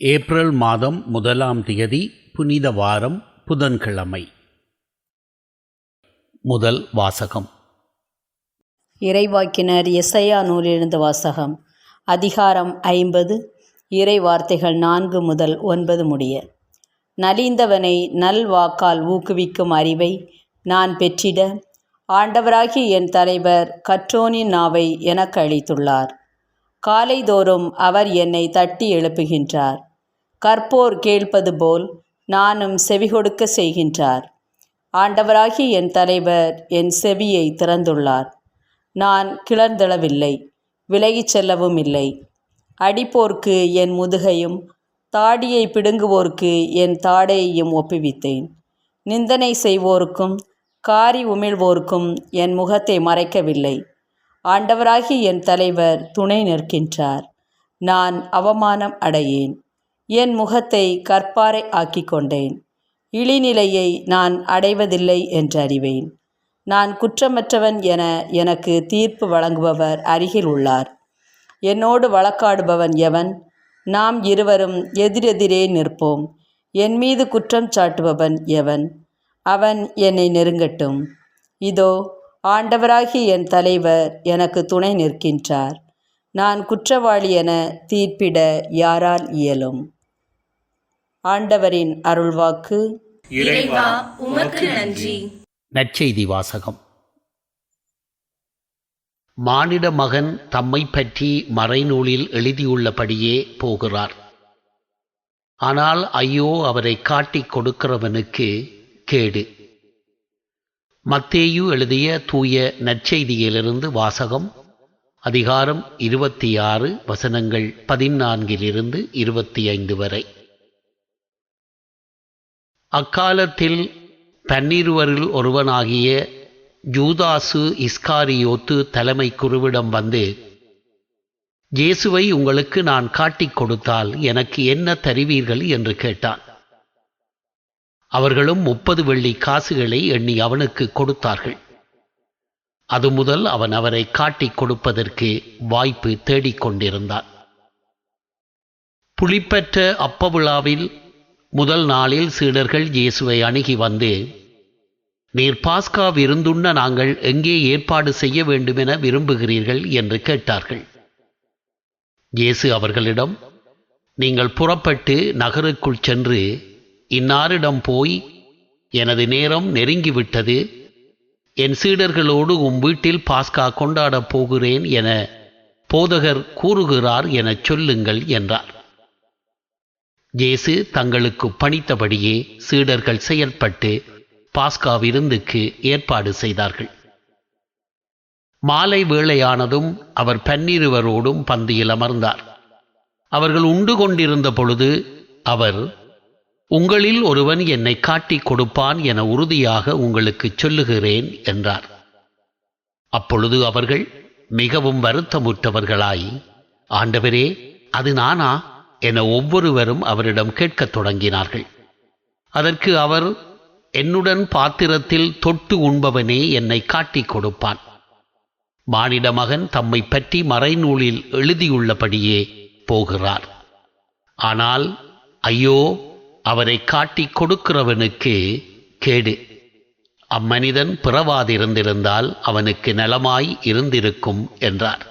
April மாதம் 1ஆம் தேதி புனித வாரம் புதன்கிழமை. முதல் வாசகம். இறைவாக்கினர் எசையா நூலிலிருந்து வாசகம். அதிகாரம் 50, இறை வார்த்தைகள் 4 முதல் 9 முடிய. நலிந்தவனை நல்வாக்கால் ஊக்குவிக்கும் அறிவை நான் பெற்றிட ஆண்டவராகி என் தலைவர் கற்றோனின் நாவை எனக்கு அளித்துள்ளார். காலைதோறும் அவர் என்னை தட்டி எழுப்புகின்றார். கற்போர் கேட்பது போல் நானும் செவிகொடுக்க செய்கின்றார். ஆண்டவராகி என் தலைவர் என் செவியை திறந்துள்ளார். நான் கிளர்ந்தெழவில்லை, விலகிச் செல்லவும் இல்லை. அடிப்போர்க்கு என் முதுகையும் தாடியை பிடுங்குவோர்க்கு என் தாடையையும் ஒப்புவித்தேன். நிந்தனை செய்வோருக்கும் காரி உமிழ்வோர்க்கும் என் முகத்தை மறைக்கவில்லை. ஆண்டவராகி என் தலைவர் துணை நிற்கின்றார். நான் அவமானம் அடையேன். என் முகத்தை கற்பாறை ஆக்கிக் கொண்டேன். இழிநிலையை நான் அடைவதில்லை என்று அறிவேன். நான் குற்றமற்றவன் என எனக்கு தீர்ப்பு வழங்குபவர் அருகில் உள்ளார். என்னோடு வழக்காடுபவன் எவன்? நாம் இருவரும் எதிரெதிரே நிற்போம். என் மீது குற்றம் சாட்டுபவன் எவன்? அவன் என்னை நெருங்கட்டும். இதோ ஆண்டவராகி என் தலைவர் எனக்கு துணை நிற்கின்றார். நான் குற்றவாளி என தீர்ப்பிட யாரால் இயலும்? ஆண்டவரின் அருள்வாக்கு. இறைவா, உமக்கு நன்றி. நற்செய்தி வாசகம். மானிட மகன் தம்மை பற்றி மறைநூலில் எழுதியுள்ளபடியே போகிறார். ஆனால் ஐயோ, அவரை காட்டிக் கொடுக்கிறவனுக்கு கேடு. மத்தேயு எழுதிய தூய நற்செய்தியிலிருந்து வாசகம். அதிகாரம் 26, வசனங்கள் 14 25 வரை. அக்காலத்தில் 12 ஒருவனாகிய யூதாசு இஸ்காரியோத்து தலைமை குருவிடம் வந்து, இயேசுவை உங்களுக்கு நான் காட்டிக் கொடுத்தால் எனக்கு என்ன தருவீர்கள் என்று கேட்டான். அவர்களும் 30 வெள்ளி காசுகளை எண்ணி அவனுக்கு கொடுத்தார்கள். அது முதல் அவன் அவரை காட்டிக் கொடுப்பதற்கு வாய்ப்பு தேடிக்கொண்டிருந்தான். புளிப்பற்ற அப்ப விழாவில் முதல் நாளில் சீடர்கள் இயேசுவை அணுகி வந்து, நீர் பாஸ்கா விருந்துண்ண நாங்கள் எங்கே ஏற்பாடு செய்ய வேண்டுமென விரும்புகிறீர்கள் என்று கேட்டார்கள். இயேசு அவர்களிடம், நீங்கள் புறப்பட்டு நகருக்குள் சென்று இன்னாரிடம் போய், எனது நேரம் நெருங்கிவிட்டது, என் சீடர்களோடு வீட்டில் பாஸ்கா கொண்டாடப் போகிறேன் என போதகர் கூறுகிறார் எனச் சொல்லுங்கள் என்றார். இயேசு தங்களுக்கு பணித்தபடியே சீடர்கள் செயல்பட்டு பாஸ்கா விருந்துக்கு ஏற்பாடு செய்தார்கள். மாலை வேளையானதும் அவர் 12 பந்தியில் அமர்ந்தார். அவர்கள் உண்டு கொண்டிருந்த பொழுது அவர், உங்களில் ஒருவன் என்னை காட்டிக் கொடுப்பான் என உறுதியாக உங்களுக்கு சொல்லுகிறேன் என்றார். அப்பொழுது அவர்கள் மிகவும் வருத்தமுற்றவர்களாய், ஆண்டவரே, அது நானா என ஒவ்வொருவரும் அவரிடம் கேட்கத் தொடங்கினார்கள். அதற்கு அவர், என்னுடன் பாத்திரத்தில் தொட்டு உண்பவனே என்னை காட்டிக் கொடுப்பான். மானிட மகன் தம்மை பற்றி மறைநூலில் எழுதியுள்ளபடியே போகிறார். ஆனால் ஐயோ, அவரை காட்டிக் கொடுக்கிறவனுக்கு கேடு. அம்மனிதன் பிறவாதிருந்திருந்தால் அவனுக்கு நலமாய் இருந்திருக்கும் என்றார்.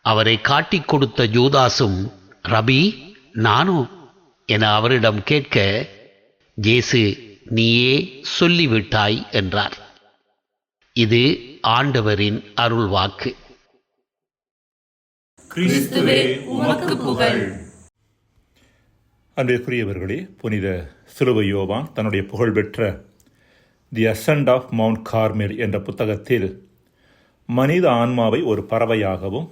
அவரை காட்டிக் கொடுத்த யூதாசும், ரபி, நானோ என அவரிடம் கேட்க, இயேசு, நீயே சொல்லிவிட்டாய் என்றார். இது ஆண்டவரின் அருள்வாக்கு. கிறிஸ்துவே, உமக்கு புகழ். அன்பிற்குரியவர்களே, புனித சிலுவை யோவான் தன்னுடைய புகழ்பெற்ற தி அசெண்ட் ஆஃப் மவுண்ட் கார்மெல் என்ற புத்தகத்தில் மனித ஆன்மாவை ஒரு பறவையாகவும்,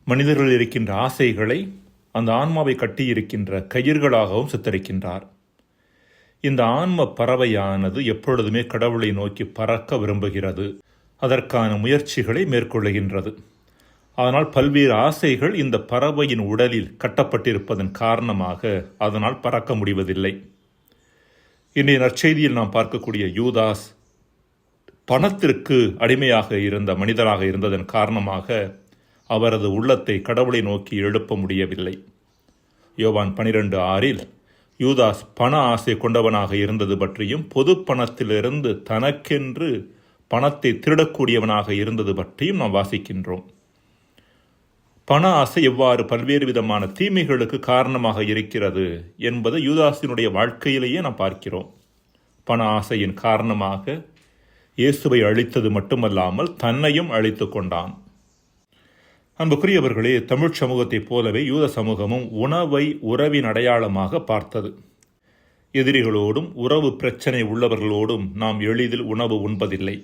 மனிதர்கள் இருக்கின்ற ஆசைகளை அந்த ஆன்மாவை கட்டியிருக்கின்ற கயிர்களாகவும் சித்தரிக்கின்றார். இந்த ஆன்ம பறவையானது எப்பொழுதுமே கடவுளை நோக்கி பறக்க விரும்புகிறது. அதற்கான முயற்சிகளை மேற்கொள்ளுகின்றது. ஆனால் பல்வேறு ஆசைகள் இந்த பறவையின் உடலில் கட்டப்பட்டிருப்பதன் காரணமாக அதனால் பறக்க முடிவதில்லை. இன்றைய நற்செய்தியில் நாம் பார்க்கக்கூடிய யூதாஸ் பணத்திற்கு அடிமையாக இருந்த மனிதராக இருந்ததன் காரணமாக அவரது உள்ளத்தை கடவுளை நோக்கி எழுப்ப முடியவில்லை. யோவான் 12:6 யூதாஸ் பண ஆசை கொண்டவனாக இருந்தது பற்றியும் பொது பணத்திலிருந்து தனக்கென்று பணத்தை திருடக்கூடியவனாக இருந்தது பற்றியும் நாம் வாசிக்கின்றோம். பண ஆசை எவ்வாறு பல்வேறு விதமான தீமைகளுக்கு காரணமாக இருக்கிறது என்பதை யூதாஸினுடைய வாழ்க்கையிலேயே நாம் பார்க்கிறோம். பண ஆசையின் காரணமாக இயேசுவை அழித்தது மட்டுமல்லாமல் தன்னையும் அழித்து கொண்டான். அன்புக்குரியவர்களே, தமிழ் சமூகத்தைப் போலவே யூத சமூகமும் உணவை உறவின் அடையாளமாக பார்த்தது. எதிரிகளோடும் உறவு பிரச்சனை உள்ளவர்களோடும் நாம் எளிதில் உணவு உண்பதில்லை.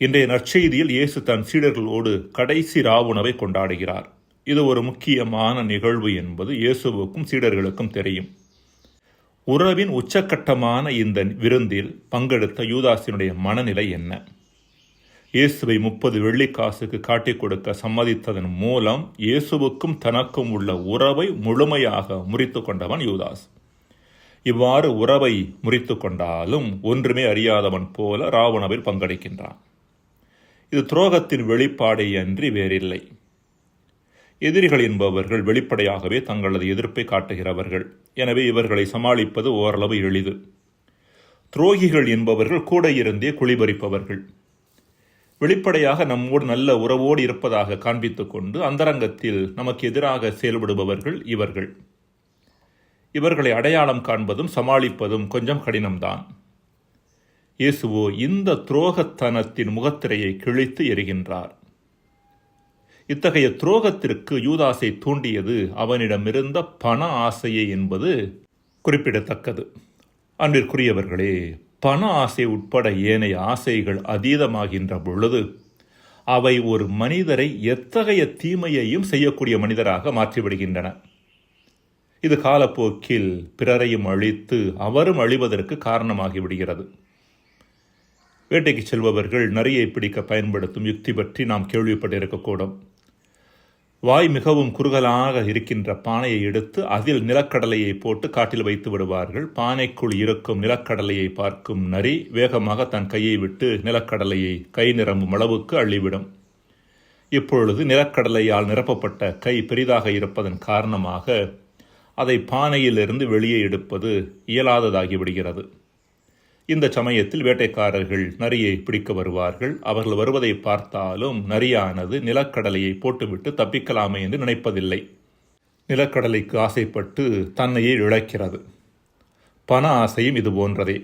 இன்றைய நற்செய்தியில் இயேசு தன் சீடர்களோடு கடைசி ராவுணவை கொண்டாடுகிறார். இது ஒரு முக்கியமான நிகழ்வு என்பது இயேசுவுக்கும் சீடர்களுக்கும் தெரியும். உறவின் உச்சக்கட்டமான இந்த விருந்தில் பங்கெடுத்த யூதாசினுடைய மனநிலை என்ன? இயேசுவை 30 வெள்ளிக்காசுக்கு காட்டிக் கொடுக்க சம்மதித்ததன் மூலம் இயேசுவுக்கும் தனக்கும் உள்ள உறவை முழுமையாக முறித்து கொண்டவன் யூதாஸ். இவ்வாறு உறவை முறித்து கொண்டாலும் ஒன்றுமே அறியாதவன் போல ராவுணவில் பங்கெடுக்கின்றான். இது துரோகத்தின் வெளிப்பாடே அன்றி வேறில்லை. எதிரிகள் என்பவர்கள் வெளிப்படையாகவே தங்களது எதிர்ப்பை காட்டுகிறவர்கள். எனவே இவர்களை சமாளிப்பது ஓரளவு எளிது. துரோகிகள் என்பவர்கள் கூட இருந்தே குழிபறிப்பவர்கள். வெளிப்படையாக நம்மோடு நல்ல உறவோடு இருப்பதாக காண்பித்துக் கொண்டு அந்தரங்கத்தில் நமக்கு எதிராக செயல்படுபவர்கள் இவர்கள். இவர்களை அடையாளம் காண்பதும் சமாளிப்பதும் கொஞ்சம் கடினம்தான். இயேசுவோ இந்த துரோகத்தனத்தின் முகத்திரையை கிழித்து எறிகின்றார். இத்தகைய துரோகத்திற்கு யூதாசை தூண்டியது அவனிடமிருந்த பண ஆசையே என்பது குறிப்பிடத்தக்கது. அன்பிற்குரியவர்களே, பண ஆசை உட்பட ஏனைய ஆசைகள் அதீதமாகின்ற பொழுது அவை ஒரு மனிதரை எத்தகைய தீமையையும் செய்யக்கூடிய மனிதராக மாற்றிவிடுகின்றன. இது காலப்போக்கில் பிறரையும் அழித்து அவரும் அழிவதற்கு காரணமாகிவிடுகிறது. வேட்டைக்கு செல்பவர்கள் நரியை பிடிக்க பயன்படுத்தும் யுக்தி பற்றி நாம் கேள்விப்பட்டிருக்கக்கூடும். வாய் மிகவும் குறுகலாக இருக்கின்ற பானையை எடுத்து அதில் நிலக்கடலையை போட்டு காட்டில் வைத்து விடுவார்கள். பானைக்குள் இருக்கும் நிலக்கடலையை பார்க்கும் நரி வேகமாக தன் கையை விட்டு நிலக்கடலையை கை நிரம்பும் அளவுக்கு அள்ளிவிடும். இப்பொழுது நிலக்கடலையால் நிரப்பப்பட்ட கை பெரிதாக இருப்பதன் காரணமாக அதை பானையிலிருந்து வெளியே எடுப்பது இயலாததாகிவிடுகிறது. இந்த சமயத்தில் வேட்டைக்காரர்கள் நரியை பிடிக்க வருவார்கள். அவர்கள் வருவதை பார்த்தாலும் நரியானது நிலக்கடலையை போட்டுவிட்டு தப்பிக்கலாமே என்று நினைப்பதில்லை. நிலக்கடலைக்கு ஆசைப்பட்டு தன்னையே இழக்கிறது. பண ஆசையும் இது போன்றதே.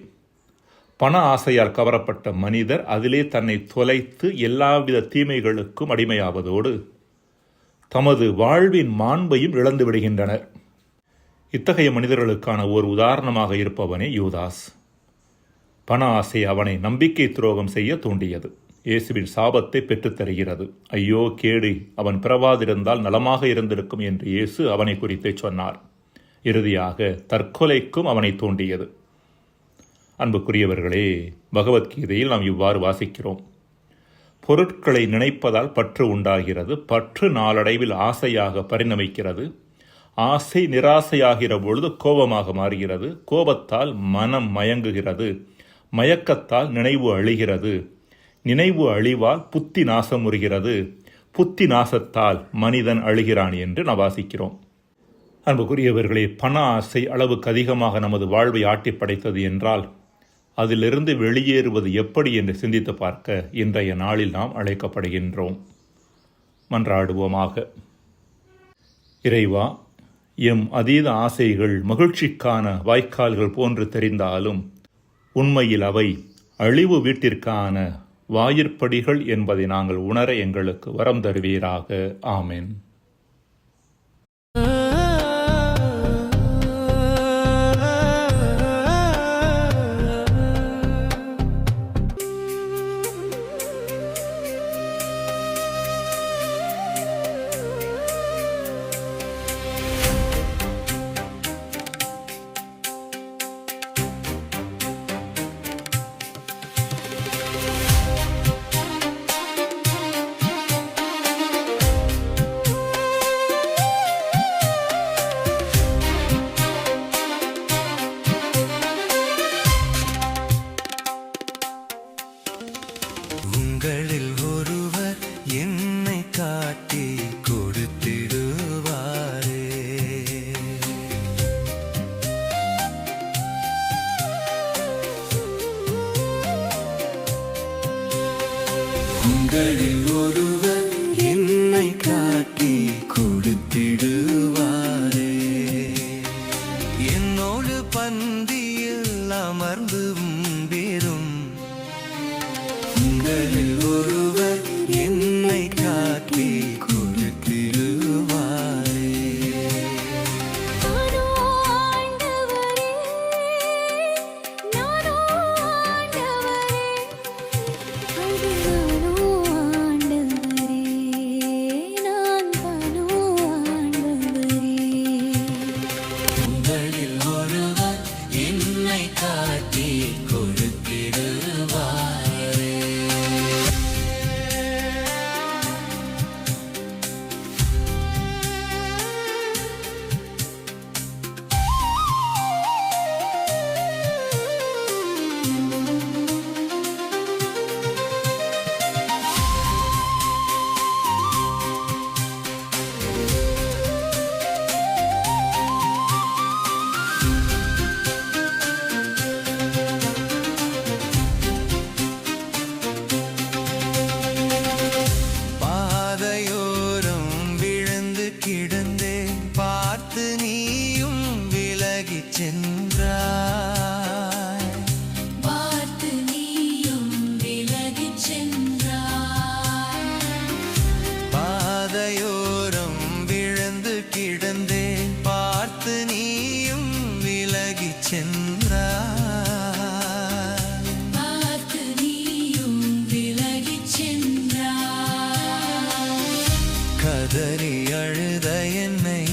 பண ஆசையால் கவரப்பட்ட மனிதர் அதிலே தன்னை தொலைத்து எல்லாவித தீமைகளுக்கும் அடிமையாவதோடு தமது வாழ்வின் மாண்பையும் இழந்து விடுகின்றனர். இத்தகைய மனிதர்களுக்கான ஒரு உதாரணமாக இருப்பவனே யூதாஸ். பண ஆசை அவனை நம்பிக்கை துரோகம் செய்ய தூண்டியது. இயேசுவின் சாபத்தை பெற்றுத்தருகிறது. ஐயோ கேடு, அவன் பிறவாதிருந்தால் நலமாக இருந்திருக்கும் என்று இயேசு அவனை குறித்தே சொன்னார். இறுதியாக தற்கொலைக்கும் அவனை தூண்டியது. அன்புக்குரியவர்களே, பகவத்கீதையில் நாம் இவ்வாறு வாசிக்கிறோம். பொருட்களை நினைப்பதால் பற்று உண்டாகிறது. பற்று நாளடைவில் ஆசையாக பரிணமிக்கிறது. ஆசை நிராசையாகிற பொழுது கோபமாக மாறுகிறது. கோபத்தால் மனம் மயங்குகிறது. மயக்கத்தால் நினைவு அழிகிறது. நினைவு அழிவால் புத்தி நாசமுறுகிறது. புத்தி நாசத்தால் மனிதன் அழுகிறான் என்று நாம் வாசிக்கிறோம். அன்புக்குரியவர்களே, பண ஆசை அளவுக்கு அதிகமாக நமது வாழ்வை ஆட்டி படைத்தது என்றால் அதிலிருந்து வெளியேறுவது எப்படி என்று சிந்தித்து பார்க்க இன்றைய நாளில் நாம் அழைக்கப்படுகின்றோம். மன்றாடுவோமாக. இறைவா, எம் அதீத ஆசைகள் மகிழ்ச்சிக்கான வாய்க்கால்கள் போன்று தெரிந்தாலும் உண்மையில் அவை அழிவு வீட்டிற்கான வாயிற்படிகள் என்பதை நாங்கள் உணர எங்களுக்கு வரம் தருவீராக. ஆமென். கொடுத்திடுவாரே. என்னோடு பந்தியில் அமர்ந்து பெறும் உங்களில் ஒருவர் என்னை காட்டி கொடுத்திடுவாரே. உங்களில் ஒருவர் என்னை காட்டி கொடுத்திடுவாரே. பாதையோரம் விழுந்து கிடந்தேன், பார்த்து நீயும் விலகிச் சென்றாய். பார்த்து நீயும் விலகிச் சென்றாய். பாதையோரம் விழுந்து கிடந்தேன், பார்த்து நீயும் விலகிச் சென்றாய். பார்த்து நீயும் விலகிச் சென்றாய். கதறி அழுத என்னை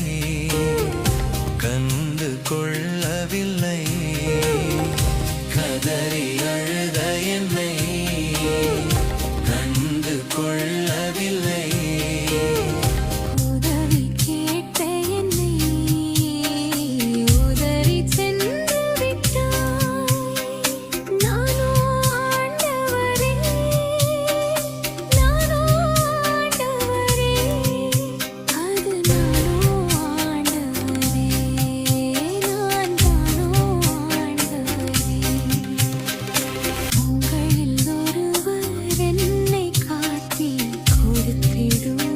கண்டு கொள்ளவில்லை. கதறி அழுத என்னை கண்டு கொள்ளவில்லை. உதவி கேட்ட என்னை உதறி சென்று விட்டாய். நானோ ஆண்டவரே, நானோ ஆண்டவரே, அது நானோ ஆண்டவரே, நான் தானோ ஆண்டவரே. உங்களில் ஒருவர் என்னை காட்டி கொடுத்திடுவாரே.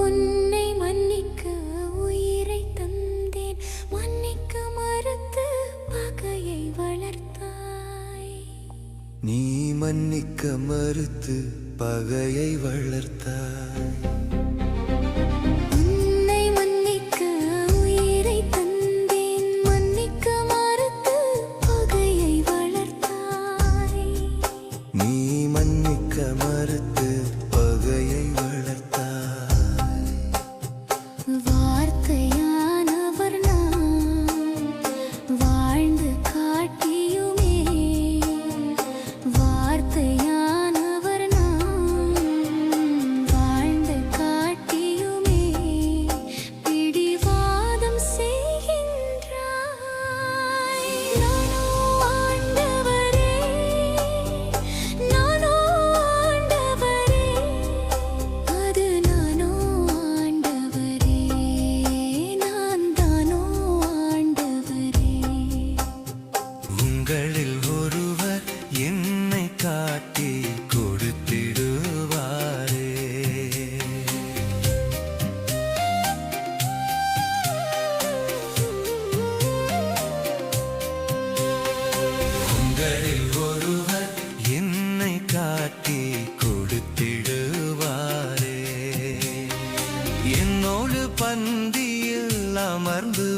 உன்னை மன்னிக்க உயிரை தந்தேன், மன்னிக்க மறுத்து பகையை வளர்த்தாய். நீ மன்னிக்க மறுத்து பகையை வளர்த்தாய். உன்னை மன்னிக்க உயிரை தந்தேன், மன்னிக்க மறுத்து பகையை வளர்த்தாய். நீ மன்னிக்க மறுத்து பகையை வளர்த்தாய். வார்த்தையானவர் நான் வாழ்ந்து காட்டியுமே. வார்த்தையானவர் நான் வாழ்ந்து காட்டியுமே. பிடிவாதம் செய்கின்றாய். நானோ ஆண்டவரே, நானோ ஆண்டவரே, அது நானோ ஆண்டவரே, நான் தானோ ஆண்டவரே. உங்களில் ஒருவர் என்னை காட்டி கொடுத்திடுவாரே. உங்களில் ஒருவர் என்னை காட்டி கொடுத்திடுவாரே. என்னோடு பந்தியில் அமர்ந்து